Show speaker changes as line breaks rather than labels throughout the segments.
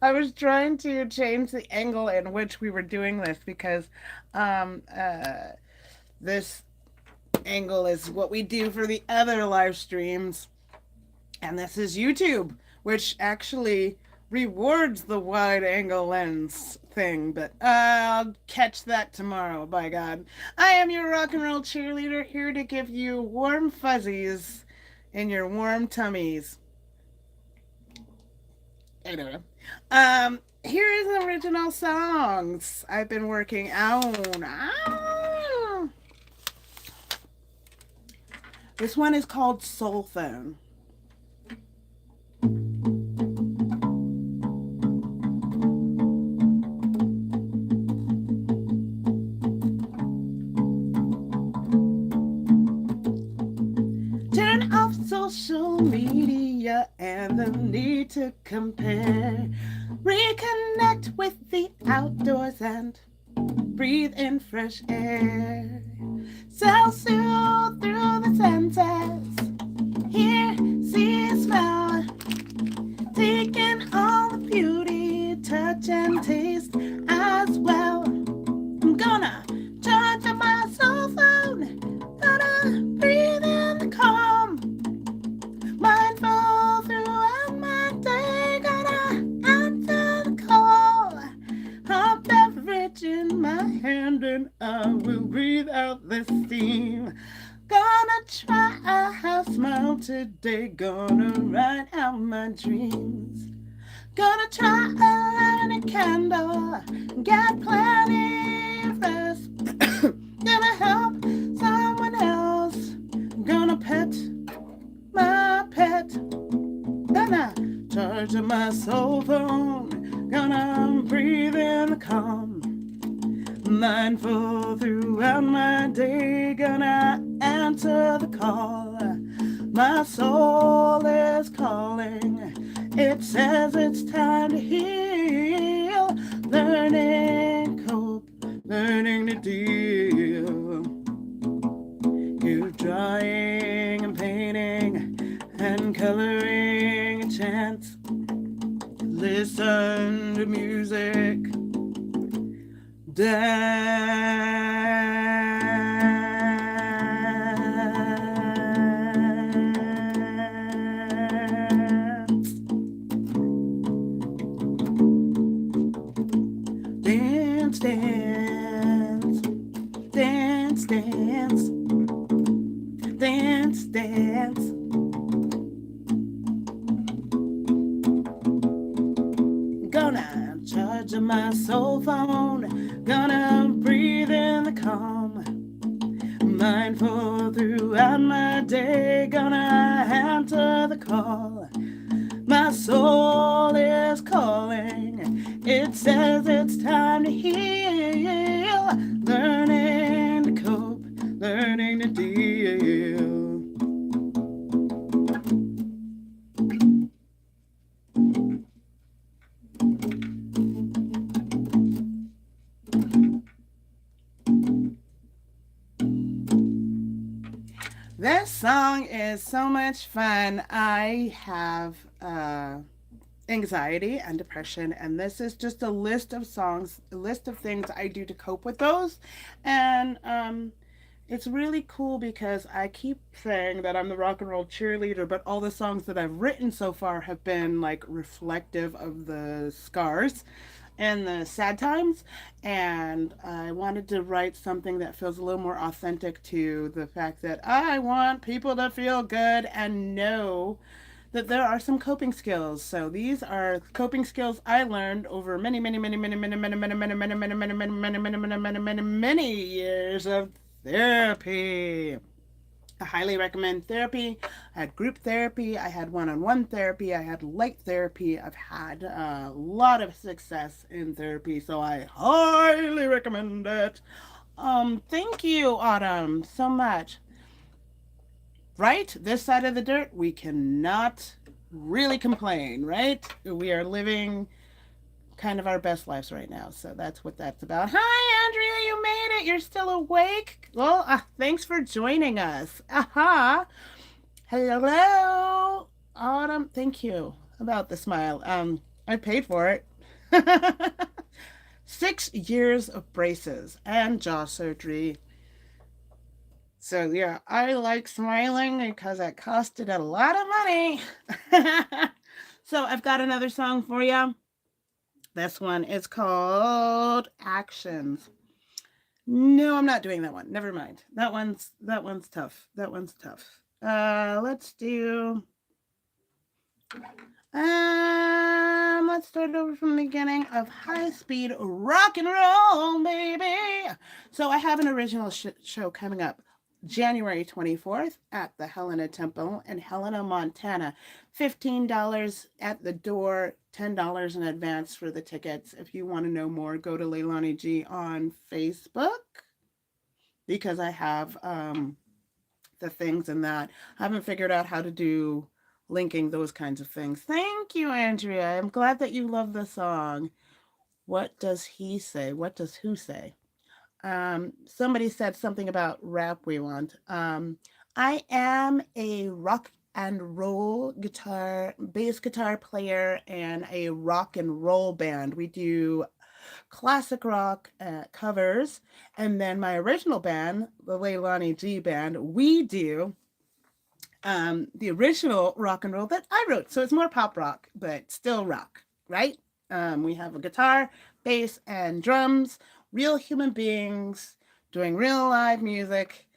I was trying to change the angle in which we were doing this because um, uh, this angle is what we do for the other live streams, and this is YouTube, which actually rewards the wide angle lens thing. But I'll catch that tomorrow, by God. I am your rock and roll cheerleader here to give you warm fuzzies in your warm tummies. I don't know. Here is the original songs I've been working on. This one is called Soul Phone. Turn off social media and the need to compare. Reconnect with the outdoors and breathe in fresh air. Self-soothe through the senses. Hear, see, smell. Taking all the beauty, touch and taste as well. I'm gonna charge up my cell phone. Gonna breathe in the calm. Mindful throughout my day. Gonna answer the call. A beverage in my hand and I will breathe out the steam. Gonna try a smile today. Gonna write out my dreams. Gonna try a light a candle. Get plenty of rest. Gonna help someone else. Gonna pet my pet. Gonna charge my soul phone. Gonna breathe in the calm. Mindful throughout my day. Gonna answer the call. My soul is calling. It says it's time to heal. Learning cope, learning to deal. You're drawing and painting and coloring a chance. Listen to music. Dance, dance, dance, dance, dance, dance. Gonna charge my soul phone. Gonna breathe in the calm. Mindful throughout my day. Gonna answer the call. My soul is calling. It says it's time to heal. Learning to cope, learning to deal. This song is so much fun. I have anxiety and depression, and this is just a list of songs, a list of things I do to cope with those. And it's really cool because I keep saying that I'm the rock and roll cheerleader, but all the songs that I've written so far have been like reflective of the scars and the sad times. And I wanted to write something that feels a little more authentic to the fact that I want people to feel good and know that there are some coping skills. So these are coping skills I learned over many years of therapy. I highly recommend therapy. I had group therapy, I had one-on-one therapy, I had light therapy. I've had a lot of success in therapy, so I highly recommend it. Thank you, Autumn, so much. Right? This side of the dirt, we cannot really complain, right? We are living kind of our best lives right now. So that's what that's about. Hi, Andrea, you made it. You're still awake. Well, thanks for joining us. Aha. Hello, Autumn. Thank you about the smile. I paid for it. 6 years of braces and jaw surgery. So yeah, I like smiling because it costed a lot of money. So I've got another song for you. This one is called Actions. No, I'm not doing that one. Never mind. That one's tough. That one's tough. Let's do let's start over from the beginning of High Speed Rock and Roll, baby. So I have an original show coming up January 24th at the Helena Temple in Helena, Montana. $15 at the door, $10 in advance for the tickets. If you want to know more, go to Layloni Ghee on Facebook because I have the things in that. I haven't figured out how to do linking those kinds of things. Thank you, Andrea. I'm glad that you love the song. What does he say? What does who say? Somebody said something about rap we want. I am a rock and roll guitar, bass guitar player and a rock and roll band. We do classic rock covers. And then my original band, the Layloni Ghee band, we do the original rock and roll that I wrote. So it's more pop rock, but still rock, right? We have a guitar, bass, and drums, real human beings doing real live music,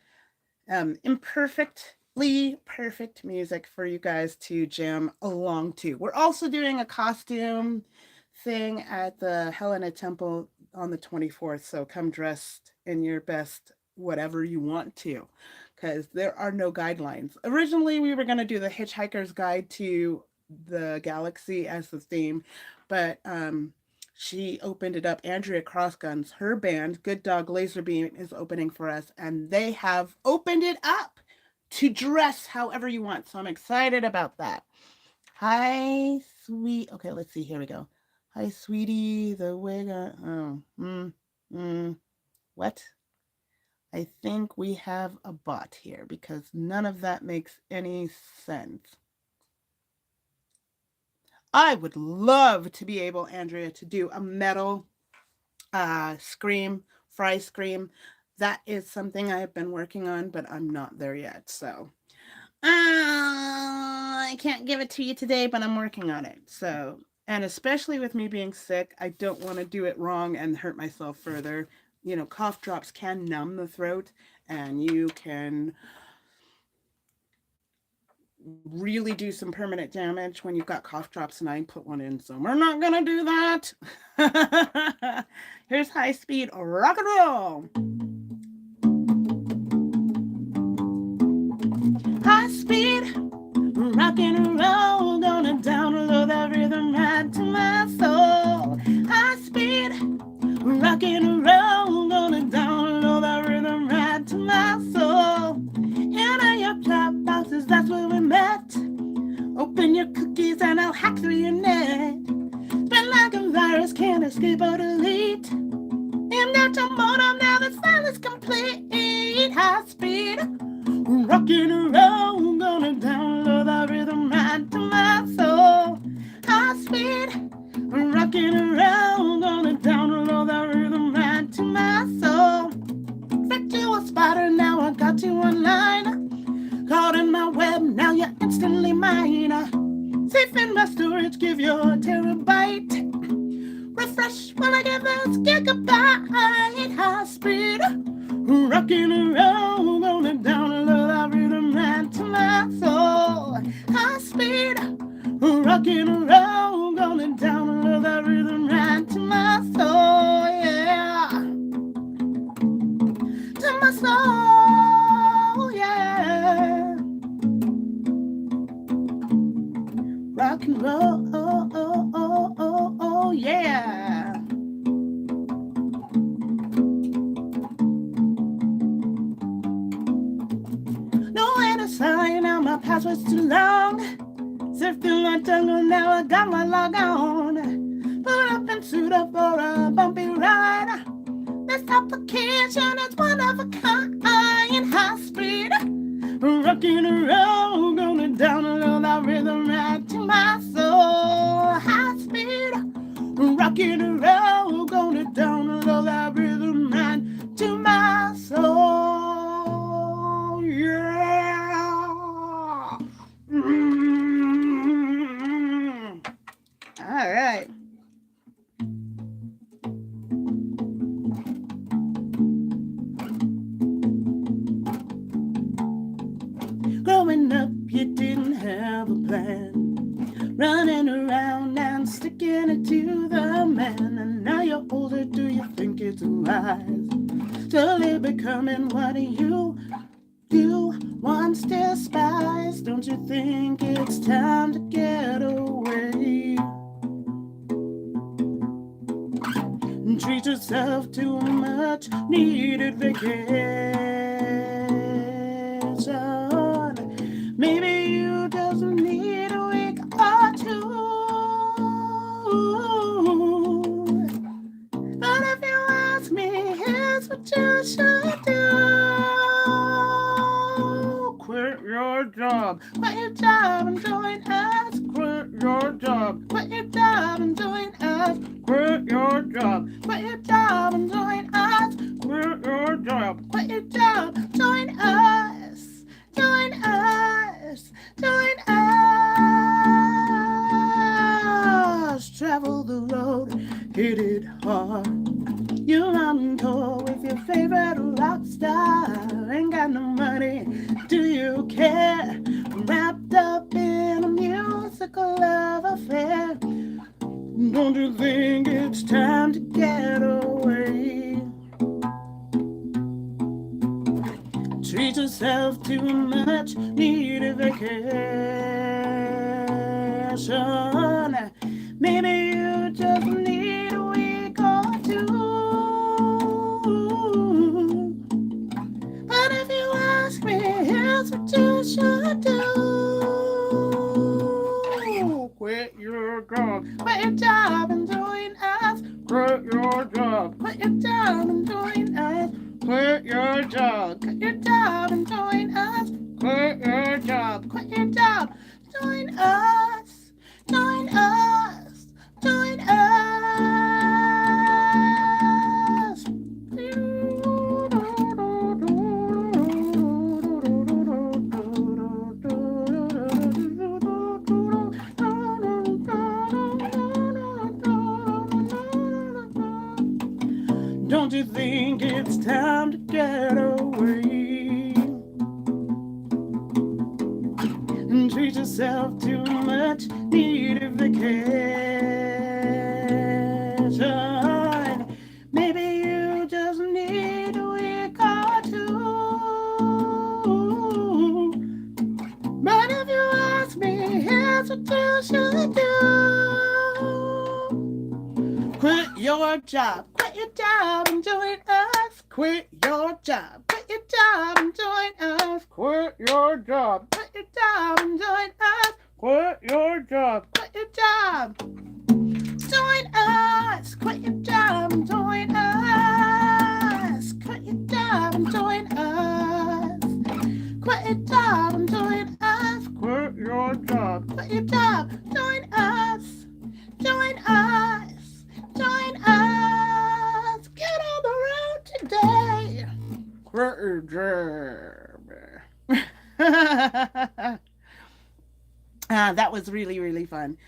imperfectly perfect music for you guys to jam along to. We're also doing a costume thing at the Helena Temple on the 24th. So come dressed in your best whatever you want to, because there are no guidelines. Originally, we were going to do the Hitchhiker's Guide to the Galaxy as the theme, but she opened it up. Andrea Crossguns, her band, Good Dog Laserbeam, is opening for us, and they have opened it up to dress however you want. So I'm excited about that. Hi, sweet. Okay, let's see. Here we go. Hi, sweetie. The wig. What? I think we have a bot here because none of that makes any sense. I would love to be able, Andrea, to do a metal scream, fry scream. That is something I have been working on, but I'm not there yet. So I can't give it to you today, but I'm working on it. So, and especially with me being sick, I don't want to do it wrong and hurt myself further. You know, cough drops can numb the throat, and you can really do some permanent damage when you've got cough drops, and I put one in, so we're not gonna do that. Here's High Speed Rock and Roll. High speed rock and roll, gonna download that rhythm right to my soul. High speed rock and roll, gonna download that rhythm right to my soul. In your drop boxes, that's where we met. Open your cookies and I'll hack through your net. Been like a virus, can't escape or delete. Aimed at your modem, now the silence complete. High speed rockin' and roll, gonna download that rhythm right to my soul. High speed rockin' and roll, gonna download that rhythm right to my soul. Set you a spotter, now I got you online. Caught in my web, now you're instantly mine. Safe in my storage, give you a terabyte. Refresh when I give this gigabyte. High speed rockin' and roll, gonna download that rhythm right to my soul. High speed rockin' and roll, gonna download that rhythm right to my soul, yeah. To my soul, yeah. Rock and roll, oh, oh, oh, oh, oh, yeah. Sorry, now my password's too long. Surf through my jungle, now I got my log on. Put up and suit up for a bumpy ride. This application is one of a kind. High speed, rockin' and roll, gonna download that rhythm right to my soul. High speed, rocking around, gonna download that rhythm man to my soul. Yeah. Mm. All right. Growing up, you didn't have a plan. Running around and sticking it to the man. And now you're older, do you think it's wise? Slowly becoming what you once despised. Don't you think it's time to get away? Treat yourself to a much needed vacation. Maybe you just need a week or two. But if you ask me, here's what you should do. Quit your job. Quit your job and join us. Quit your job. Quit your job and join us. Quit your job. Quit your job and join us. Quit your job. Quit your job. Join us. Join us. Join us. Travel the road. Hit it hard. You're on tour with your favorite rock star. Ain't got no money. Do you care? Wrapped up in a musical love affair. Don't you think it's time to get away? Treat yourself to a much needed vacation. Maybe you just need a week or two. But if you ask me, here's what you should do. Quit your job. Quit your job and join us. Quit your job. Quit your job and join us. Quit your job. Quit your job and join us. Quit your job. Quit your job. Join us. Join us. Join us. Don't you think it's time to get away? And treat yourself to a much needed vacation. Maybe you just need a week or two. But if you ask me, here's what you should do. Quit your job. Quit your job and join us. Quit your job. Quit your job and join us. Quit your job. Quit your job and join us. Quit your job. Quit your job. Join us. Quit your job and join us. Quit your job and join us. Quit your job and join us. Quit your job. Quit your job. Join us. Join us. Join us. Get on the road today. Quit your job. That was really, really fun.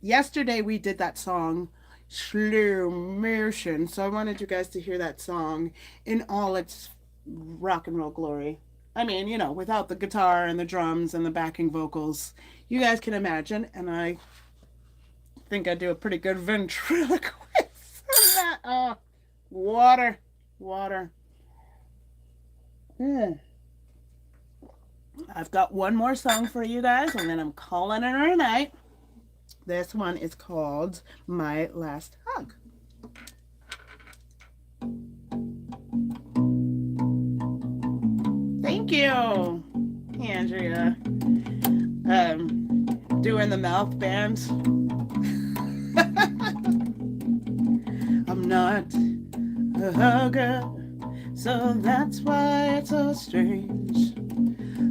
Yesterday we did that song slow motion, so I wanted you guys to hear that song in all its rock and roll glory. I mean, you know, without the guitar and the drums and the backing vocals. You guys can imagine, and I think I do a pretty good ventriloquist on that. Oh, water. Mm. I've got one more song for you guys, and then I'm calling it a night. This one is called My Last Hug. Thank you, Andrea. Doing the mouth band. I'm not a hugger, so that's why it's so strange.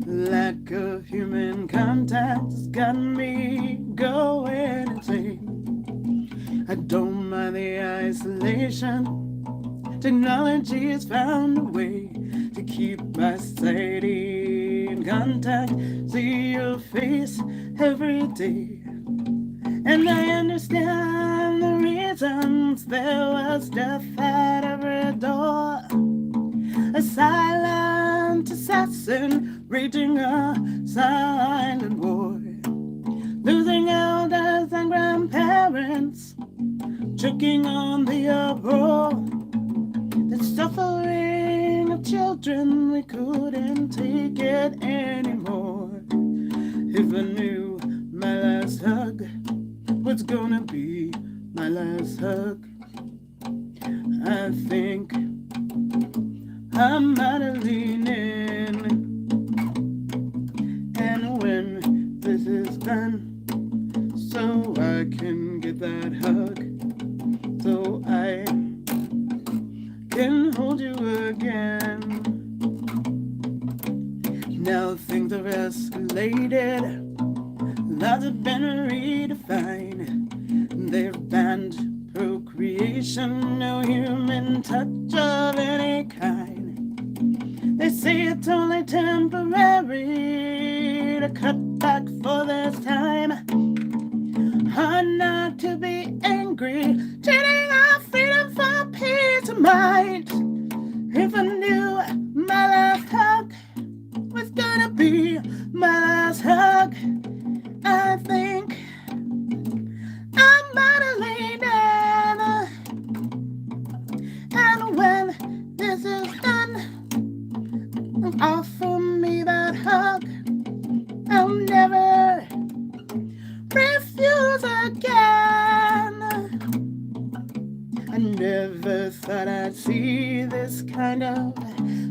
Lack of human contact has got me going insane. I don't mind the isolation. Technology has found a way to keep my society in contact. See your face every day. And I understand the reasons there was death at every door. A silent assassin raging a silent war. Losing elders and grandparents, choking on the uproar. The suffering of children, we couldn't take it anymore. If I knew my last hug was gonna be my last hug, I think I might have leaned in. And when this is done, so I can get that hug, so I can hold you again. Now things have escalated, lives have been redefined. They've banned procreation, no human touch of any kind. They say it's only temporary to cut back for this time. Hard not to be angry, trading our freedom for peace of mind. If I knew my last hug was gonna be my last hug, I think I might have leaned in. And when this is done, offer me that hug. I'll never refuse again. I never thought I'd see this kind of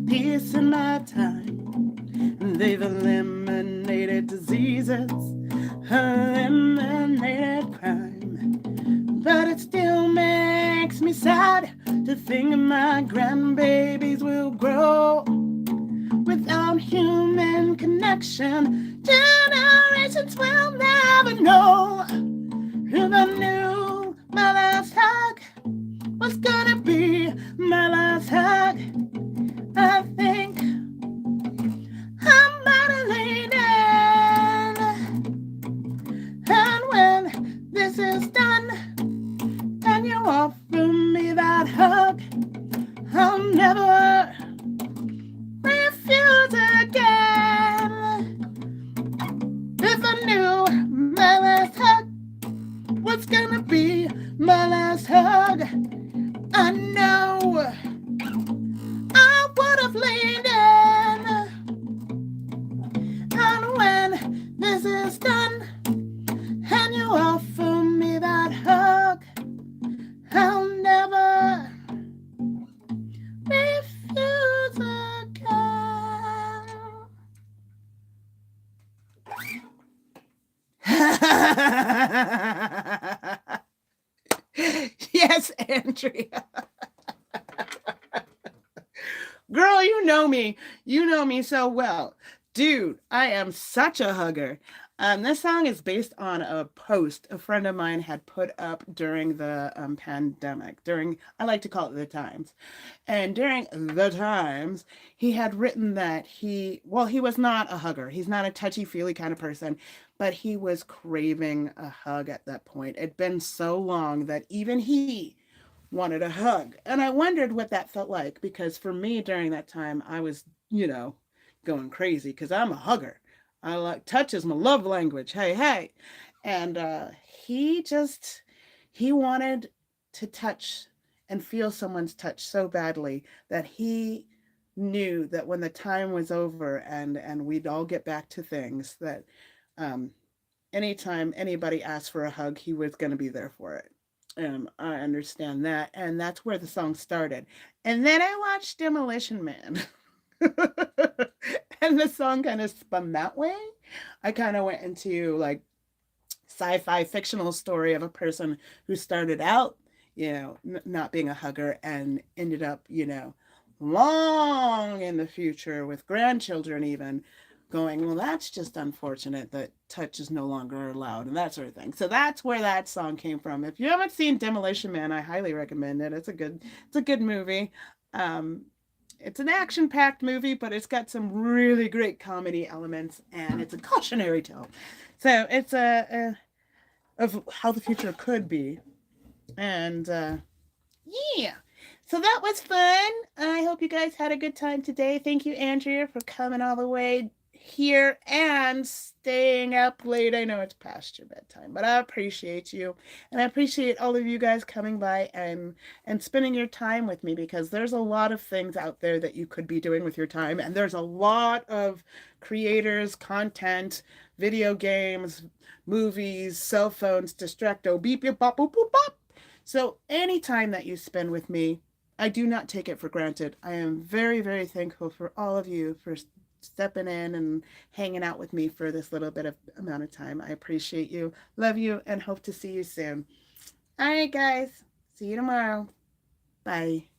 peace in my time. They've eliminated diseases, eliminated crime. But it still makes me sad to think my grandbabies will grow without human connection. Generations will never know. If I knew my last hug was gonna be my last hug, I think I might have leaned in. And when this is done, and you offer me that hug, I'll never refuse again. If I knew my last hug was gonna be my last hug, I know I would have leaned in. And when this is done, and you offer me that hug, I'll never refuse again. Yes, Andrea. Girl, you know me. You know me so well. Dude, I am such a hugger. This song is based on a post a friend of mine had put up during the pandemic, during, I like to call it the times. And during the times, he had written that he was not a hugger. He's not a touchy feely kind of person, but he was craving a hug at that point. It'd been so long that even he wanted a hug. And I wondered what that felt like because for me during that time, I was, going crazy because I'm a hugger. I like touch is my love language. Hey, hey. And he wanted to touch and feel someone's touch so badly that he knew that when the time was over and we'd all get back to things that um anytime anybody asked for a hug, he was going to be there for it. I understand that, and that's where the song started. And then I watched Demolition Man, and the song kind of spun that way. I kind of went into like sci-fi fictional story of a person who started out, not being a hugger and ended up, long in the future with grandchildren even going, well, that's just unfortunate that touch is no longer allowed and that sort of thing. So that's where that song came from. If you haven't seen Demolition Man, I highly recommend it. It's a good movie. Um, it's an action-packed movie, but it's got some really great comedy elements, and it's a cautionary tale. So it's a of how the future could be, and yeah. So that was fun. I hope you guys had a good time today. Thank you, Andrea, for coming all the way here and staying up late. I know it's past your bedtime, but I appreciate you. And I appreciate all of you guys coming by and spending your time with me, because there's a lot of things out there that you could be doing with your time. And there's a lot of creators, content, video games, movies, cell phones, distracto, beep, beep, bop, boop, boop, bop. So any time that you spend with me, I do not take it for granted. I am very, very thankful for all of you for stepping in and hanging out with me for this little bit of amount of time. I appreciate you, love you, and hope to see you soon. All right, guys. See you tomorrow. Bye.